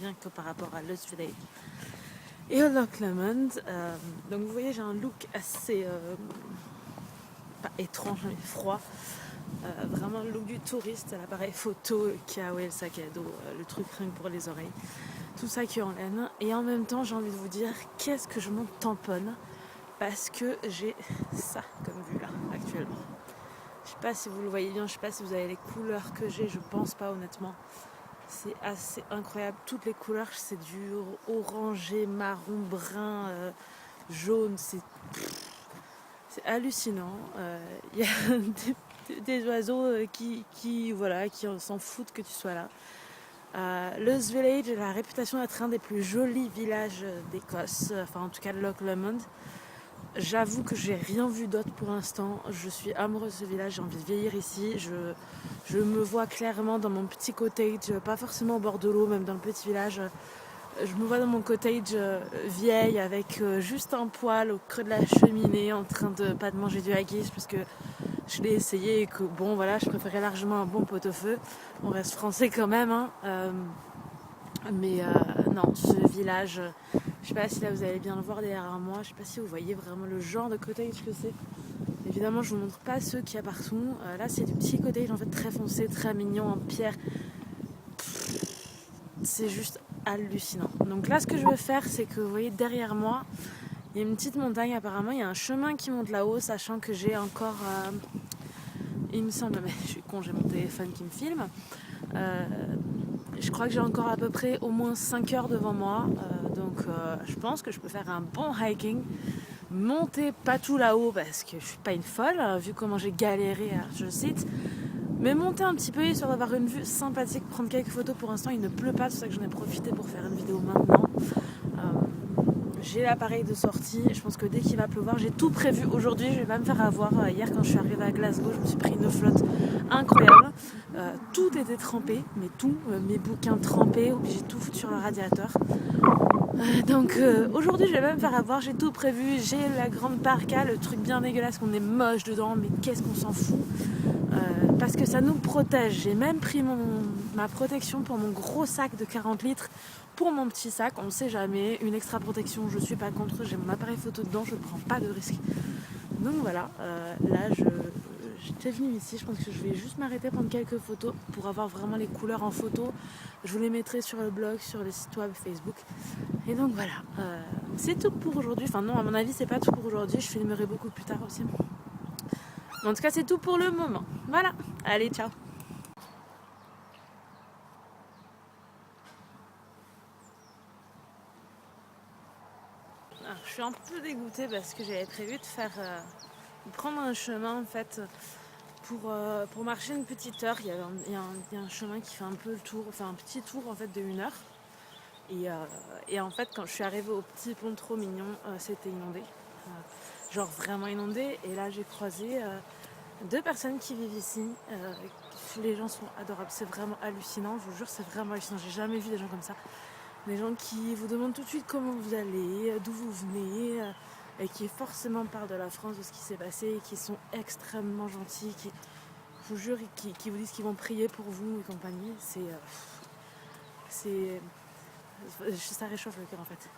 Rien que par rapport à Lost Village et au Loch Lomond. Donc vous voyez, j'ai un look assez pas étrange mais froid, vraiment le look du touriste, l'appareil photo, le kawaii, le sac à dos, le truc rien que pour les oreilles, tout ça qui est en laine. Et en même temps, j'ai envie de vous dire qu'est-ce que je m'en tamponne, parce que j'ai ça comme vue là actuellement. Je sais pas si vous le voyez bien, je sais pas si vous avez les couleurs que j'ai, je pense pas honnêtement. C'est assez incroyable, toutes les couleurs, c'est du orangé, marron, brun, jaune, c'est hallucinant. Il y a des oiseaux qui s'en foutent que tu sois là. Lost Village a la réputation d'être un des plus jolis villages d'Écosse, enfin en tout cas de Loch Lomond. J'avoue que j'ai rien vu d'autre pour l'instant. Je suis amoureuse de ce village, j'ai envie de vieillir ici. Je me vois clairement dans mon petit cottage, pas forcément au bord de l'eau, même dans le petit village. Je me vois dans mon cottage vieille avec juste un poêle au creux de la cheminée en train de pas de manger du haggis parce que je l'ai essayé et que bon voilà, je préférais largement un bon pot-au-feu. On reste français quand même, hein. Mais non, ce village, je sais pas si là vous allez bien le voir derrière moi, je sais pas si vous voyez vraiment le genre de cottage que c'est. Évidemment, je vous montre pas ceux qu'il y a partout. Là, c'est du petit cottage en fait très foncé, très mignon en pierre. C'est juste hallucinant. Donc là, ce que je veux faire, c'est que vous voyez derrière moi, il y a une petite montagne apparemment. Il y a un chemin qui monte là-haut, sachant que j'ai encore, il me semble, mais je suis con, j'ai mon téléphone qui me filme. Je crois que j'ai encore à peu près au moins 5 heures devant moi. Donc je pense que je peux faire un bon hiking. Monter pas tout là-haut parce que je suis pas une folle, vu comment j'ai galéré à ce site. Mais monter un petit peu histoire d'avoir une vue sympathique, prendre quelques photos. Pour l'instant il ne pleut pas, c'est pour ça que j'en ai profité pour faire une vidéo maintenant. J'ai l'appareil de sortie, je pense que dès qu'il va pleuvoir, j'ai tout prévu aujourd'hui, je vais pas me faire avoir. Hier quand je suis arrivée à Glasgow, je me suis pris une flotte incroyable. Tout était trempé, mais tout, mes bouquins trempés, obligé de tout foutre sur le radiateur. Donc aujourd'hui je vais pas me faire avoir, j'ai tout prévu, j'ai la grande parka, le truc bien dégueulasse qu'on est moche dedans, mais qu'est-ce qu'on s'en fout, parce que ça nous protège. J'ai même pris ma protection pour mon gros sac de 40 litres, pour mon petit sac, on ne sait jamais, une extra protection, je suis pas contre, j'ai mon appareil photo dedans, je ne prends pas de risque. Donc voilà, là j'étais venue ici, je pense que je vais juste m'arrêter prendre quelques photos pour avoir vraiment les couleurs en photo. Je vous les mettrai sur le blog, sur les sites web, Facebook. Et donc voilà, c'est tout pour aujourd'hui. Enfin non, à mon avis c'est pas tout pour aujourd'hui, je filmerai beaucoup plus tard aussi. Mais en tout cas c'est tout pour le moment. Voilà, allez ciao. Alors, je suis un peu dégoûtée parce que j'avais prévu de prendre un chemin en fait pour marcher une petite heure. Il y a un chemin qui fait un peu le tour, enfin un petit tour en fait de 1 heure. Et en fait quand je suis arrivée au petit pont trop mignon, c'était inondé. Genre vraiment inondé. Et là j'ai croisé 2 personnes qui vivent ici. Les gens sont adorables, c'est vraiment hallucinant, je vous jure c'est vraiment hallucinant. J'ai jamais vu des gens comme ça. Des gens qui vous demandent tout de suite comment vous allez, d'où vous venez, et qui forcément parlent de la France, de ce qui s'est passé, et qui sont extrêmement gentils, qui, je vous jure, qui vous disent qu'ils vont prier pour vous et compagnie. Ça réchauffe le cœur en fait.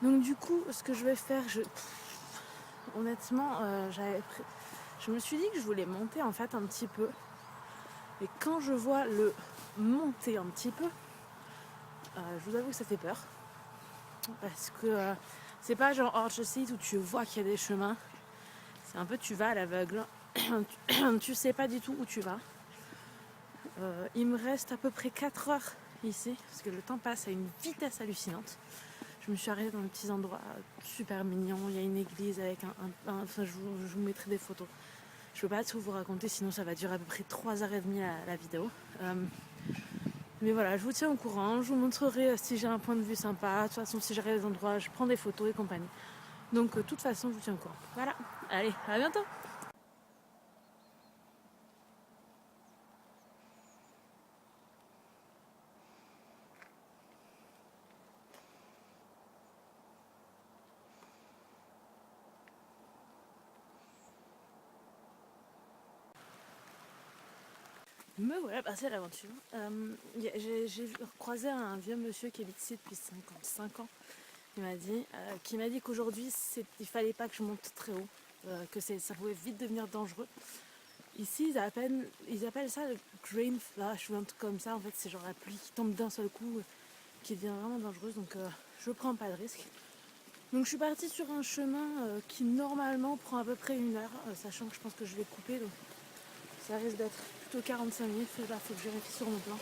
Donc du coup, ce que je vais faire, honnêtement, je me suis dit que je voulais monter en fait un petit peu. Et quand je vois le monter un petit peu, je vous avoue que ça fait peur. Parce que c'est pas genre Archeseat où tu vois qu'il y a des chemins. C'est un peu tu vas à l'aveugle. Tu sais pas du tout où tu vas. Il me reste à peu près 4 heures ici. Parce que le temps passe à une vitesse hallucinante. Je me suis arrêtée dans des petits endroits super mignons. Il y a une église avec enfin, je vous mettrai des photos. Je peux pas tout vous raconter, sinon ça va durer à peu près 3h30 la vidéo. Mais voilà, je vous tiens au courant, je vous montrerai si j'ai un point de vue sympa. De toute façon, si j'arrive à des endroits, je prends des photos et compagnie. Donc, de toute façon, je vous tiens au courant. Voilà, allez, à bientôt! Me voilà passé à l'aventure. J'ai croisé un vieux monsieur qui habite ici depuis 55 ans. Qui m'a dit qu'aujourd'hui il fallait pas que je monte très haut, que ça pouvait vite devenir dangereux. Ici ils appellent ça le grain flash ou un truc comme ça. En fait c'est genre la pluie qui tombe d'un seul coup, qui devient vraiment dangereuse. Donc je prends pas de risque. Donc je suis partie sur un chemin qui normalement prend à peu près 1 heure, sachant que je pense que je vais couper. Donc ça risque d'être plutôt 45 minutes. Là, faut que je vérifie sur mon plan.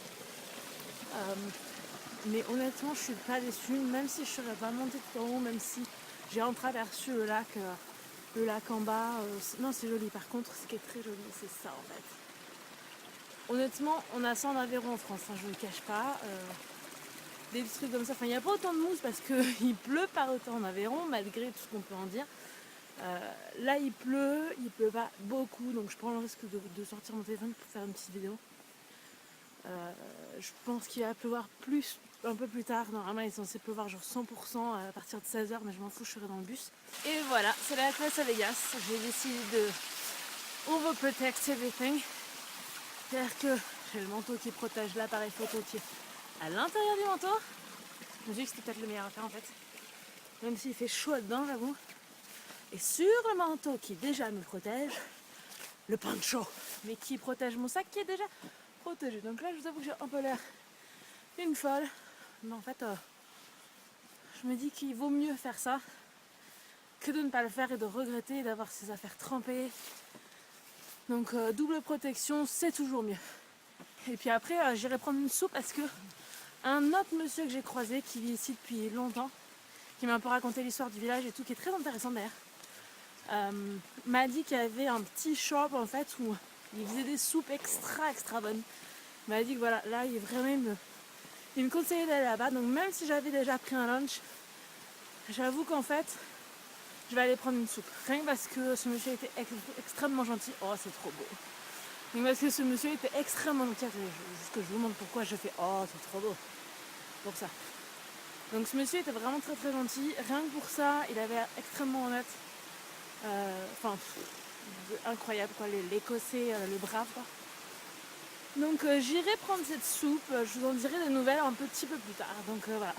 Euh, mais honnêtement, je suis pas déçue, même si je serais pas montée tout en haut, même si j'ai entreaperçu le lac en bas. Non, c'est joli. Par contre, ce qui est très joli, c'est ça en fait. Honnêtement, on a ça en Aveyron en France, hein, je ne le cache pas. Des trucs comme ça. Enfin, il n'y a pas autant de mousse parce qu'il pleut pas autant en Aveyron, malgré tout ce qu'on peut en dire. Là, il pleut pas beaucoup, donc je prends le risque de sortir mon téléphone pour faire une petite vidéo. Je pense qu'il va pleuvoir plus un peu plus tard. Normalement il est censé pleuvoir genre 100% à partir de 16h, mais je m'en fous, je serai dans le bus. Et voilà, c'est la classe à Vegas. J'ai décidé de overprotect everything. C'est-à-dire que j'ai le manteau qui protège l'appareil photo qui est à l'intérieur du manteau. Je me dis que c'était peut-être le meilleur à faire en fait. Même s'il fait chaud dedans, j'avoue. Et sur le manteau qui déjà me protège, le poncho, mais qui protège mon sac qui est déjà protégé. Donc là, je vous avoue que j'ai un peu l'air une folle. Mais en fait, je me dis qu'il vaut mieux faire ça que de ne pas le faire et de regretter et d'avoir ses affaires trempées. Donc double protection, c'est toujours mieux. Et puis après, j'irai prendre une soupe parce que un autre monsieur que j'ai croisé qui vit ici depuis longtemps, qui m'a un peu raconté l'histoire du village et tout, qui est très intéressant d'ailleurs, m'a dit qu'il y avait un petit shop en fait où il faisait des soupes extra bonnes. Il m'a dit que voilà, là il me conseillait d'aller là-bas. Donc même si j'avais déjà pris un lunch, j'avoue qu'en fait je vais aller prendre une soupe. Rien que parce que ce monsieur était extrêmement gentil. Oh, c'est trop beau. Rien que parce que ce monsieur était extrêmement gentil. Juste que je vous montre pourquoi je fais oh, c'est trop beau. Pour ça. Donc ce monsieur était vraiment très gentil. Rien que pour ça, il avait l'air extrêmement honnête. Enfin, incroyable quoi, l'écossais, le brave quoi. Donc j'irai prendre cette soupe. Je vous en dirai des nouvelles un petit peu plus tard. Donc voilà.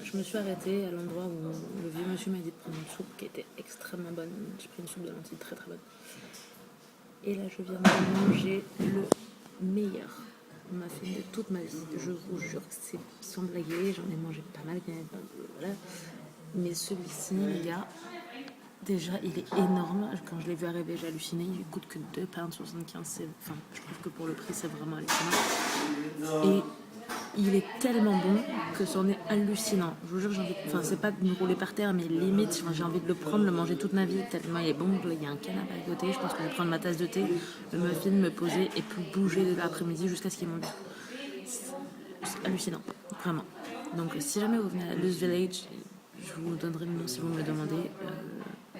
Je me suis arrêtée à l'endroit où le vieux monsieur m'a dit de prendre une soupe qui était extrêmement bonne. J'ai pris une soupe de lentilles très bonne. Et là, je viens de manger le meilleur muffin de toute ma vie. Je vous jure que c'est sans blaguer. J'en ai mangé pas mal, voilà. Mais celui-ci, les gars, déjà, il est énorme. Quand je l'ai vu arriver, j'ai halluciné. Il coûte que 2,75 £. Enfin, je trouve que pour le prix, c'est vraiment hallucinant. Et il est tellement bon que c'en est hallucinant. Je vous jure, c'est pas de me rouler par terre, mais limite, j'ai envie de le prendre, le manger toute ma vie, tellement il est bon. Là, il y a un canapé à côté, je pense que je vais prendre ma tasse de thé, le muffin, me poser et plus bouger de l'après-midi jusqu'à ce qu'il monte. C'est hallucinant, vraiment. Donc, si jamais vous venez à Luz Village, je vous donnerai le nom si vous me le demandez.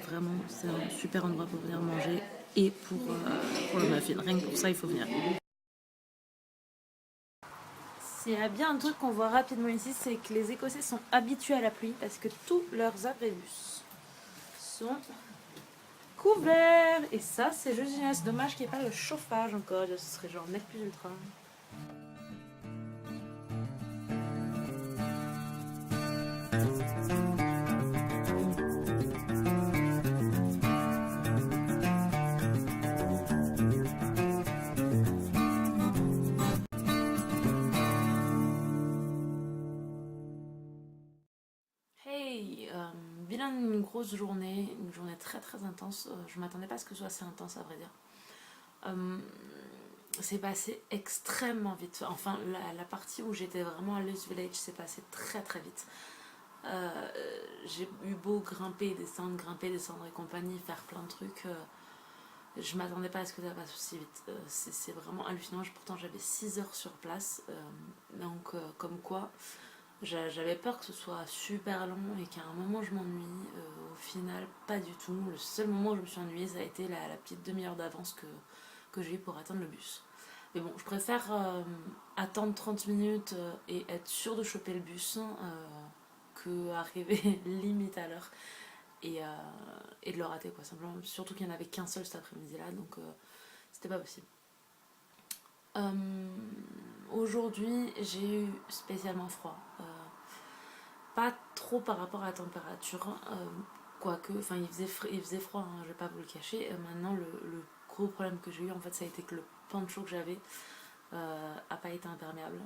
Vraiment, c'est un super endroit pour venir manger et pour le muffin. Rien que pour ça, il faut venir. S'il y a bien un truc qu'on voit rapidement ici, c'est que les Écossais sont habitués à la pluie parce que tous leurs abribus sont couverts. Et ça, c'est juste génial. C'est dommage qu'il n'y ait pas le chauffage encore. Ce serait genre net plus ultra. Bilan d'une grosse journée, une journée très intense. Je m'attendais pas à ce que ce soit assez intense à vrai dire. C'est passé extrêmement vite. Enfin, la partie où j'étais vraiment à Luz Village s'est passé très vite. J'ai eu beau grimper, descendre et compagnie, faire plein de trucs. Je m'attendais pas à ce que ça passe aussi vite. C'est vraiment hallucinant. Pourtant, j'avais 6 heures sur place. Donc, comme quoi, j'avais peur que ce soit super long et qu'à un moment je m'ennuie. Au final, pas du tout. Le seul moment où je me suis ennuyée, ça a été la petite demi-heure d'avance que j'ai eu pour atteindre le bus. Mais bon, je préfère attendre 30 minutes et être sûre de choper le bus que arriver limite à l'heure et de le rater quoi, simplement. Surtout qu'il n'y en avait qu'un seul cet après-midi là, donc c'était pas possible. Aujourd'hui, j'ai eu spécialement froid. Pas trop par rapport à la température, quoique, enfin il faisait froid, hein, je vais pas vous le cacher. Maintenant, le gros problème que j'ai eu, en fait, ça a été que le poncho que j'avais a pas été imperméable.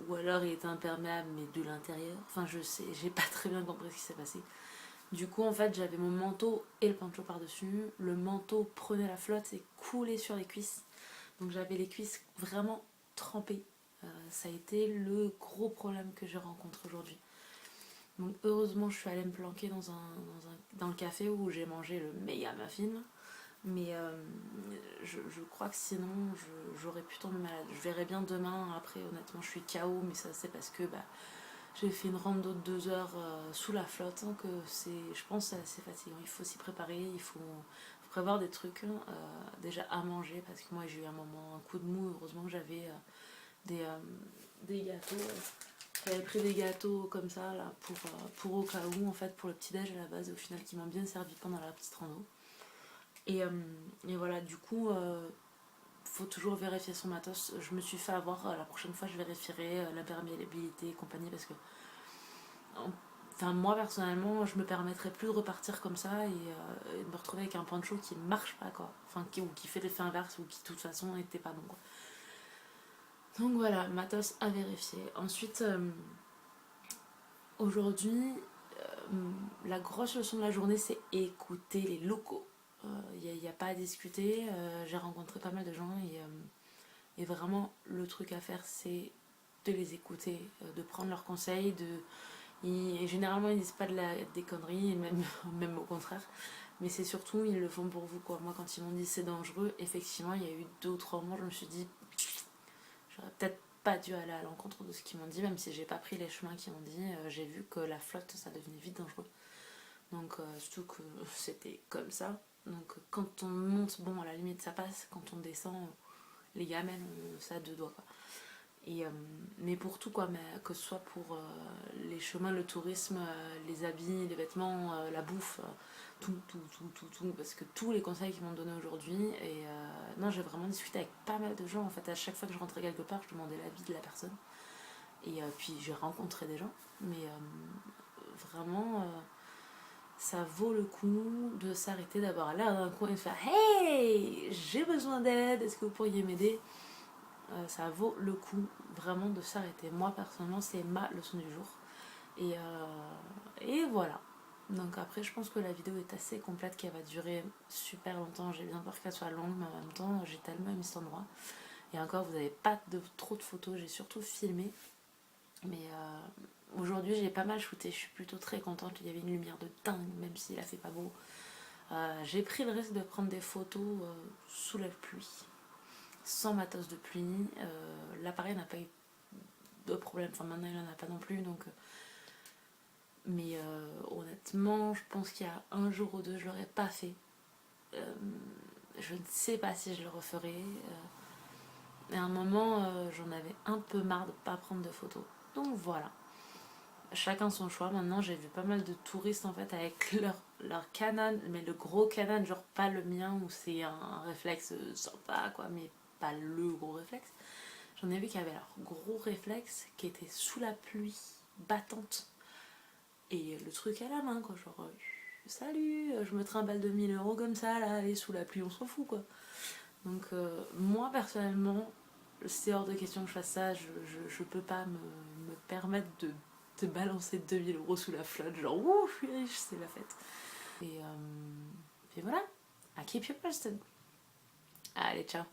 Ou alors il était imperméable, mais de l'intérieur. Enfin, je sais, j'ai pas très bien compris ce qui s'est passé. Du coup, en fait, j'avais mon manteau et le poncho par-dessus. Le manteau prenait la flotte et coulait sur les cuisses. Donc j'avais les cuisses vraiment trempées. Ça a été le gros problème que je rencontre aujourd'hui. Donc heureusement, je suis allée me planquer dans le café où j'ai mangé le méga muffin. Mais je crois que sinon, j'aurais pu tomber malade. Je verrai bien demain. Après, honnêtement, je suis KO, mais ça, c'est parce que j'ai fait une rando de 2 heures sous la flotte. Que je pense que c'est assez fatigant. Il faut s'y préparer, il faut prévoir des trucs. Déjà à manger, parce que moi, j'ai eu un coup de mou. Heureusement que j'avais des gâteaux. J'avais pris des gâteaux comme ça là, pour au cas où, en fait, pour le petit déj à la base, au final, qui m'ont bien servi pendant la petite rando. Et voilà, du coup, faut toujours vérifier son matos. Je me suis fait avoir, la prochaine fois, je vérifierai l'imperméabilité et compagnie parce que, enfin, moi personnellement, je me permettrais plus de repartir comme ça et de me retrouver avec un poncho qui marche pas, quoi. Enfin, ou qui fait l'effet inverse ou qui, de toute façon, n'était pas bon, quoi. Donc voilà, matos à vérifier. Ensuite, aujourd'hui, la grosse leçon de la journée, c'est écouter les locaux. Il n'y a pas à discuter. J'ai rencontré pas mal de gens et vraiment, le truc à faire, c'est de les écouter, de prendre leurs conseils. Et généralement, ils disent pas des conneries, et même, même au contraire. Mais c'est surtout, ils le font pour vous, quoi. Moi, quand ils m'ont dit c'est dangereux, effectivement, il y a eu 2 ou 3 mois, je me suis dit, j'aurais peut-être pas dû aller à l'encontre de ce qu'ils m'ont dit, même si j'ai pas pris les chemins qu'ils m'ont dit. J'ai vu que la flotte, ça devenait vite dangereux. Donc, surtout que c'était comme ça. Donc, quand on monte, bon, à la limite, ça passe. Quand on descend, les gamelles, ça a 2 doigts, quoi. Mais pour tout, quoi, mais que ce soit pour les chemins, le tourisme, les habits, les vêtements, la bouffe, tout, parce que tous les conseils qu'ils m'ont donné aujourd'hui, et non, j'ai vraiment discuté avec pas mal de gens, en fait, à chaque fois que je rentrais quelque part, je demandais l'avis de la personne, et puis j'ai rencontré des gens, mais vraiment, ça vaut le coup de s'arrêter, d'avoir à l'air d'un coin et de faire hey, j'ai besoin d'aide, est-ce que vous pourriez m'aider? Ça vaut le coup vraiment de s'arrêter. Moi personnellement, c'est ma leçon du jour. Et voilà. Donc après, je pense que la vidéo est assez complète, qu'elle va durer super longtemps. J'ai bien peur qu'elle soit longue, mais en même temps, j'ai tellement aimé cet endroit. Et encore, vous n'avez pas trop de photos, j'ai surtout filmé. Mais aujourd'hui, j'ai pas mal shooté. Je suis plutôt très contente. Il y avait une lumière de dingue, même s'il a fait pas beau. J'ai pris le risque de prendre des photos sous la pluie, sans matos de pluie. L'appareil n'a pas eu de problème, enfin maintenant il en a pas non plus, donc mais honnêtement, je pense qu'il y a un jour ou deux, je l'aurais pas fait. Je ne sais pas si je le referai. Et à un moment, j'en avais un peu marre de pas prendre de photos. Donc voilà, chacun son choix. Maintenant, j'ai vu pas mal de touristes en fait avec leur Canon, mais le gros Canon, genre pas le mien où c'est un réflexe sympa, quoi, mais pas le gros réflexe. J'en ai vu qui avaient leur gros réflexe qui était sous la pluie battante et le truc à la main, quoi, genre salut, je me trimballe de 1000 € comme ça là, allez, sous la pluie, on s'en fout, quoi. Donc moi personnellement, c'est hors de question que je fasse ça. Je peux pas me permettre de balancer 2000 € sous la flotte, genre ouh, je suis riche, c'est la fête. Et puis voilà, I keep you posted. Allez, ciao.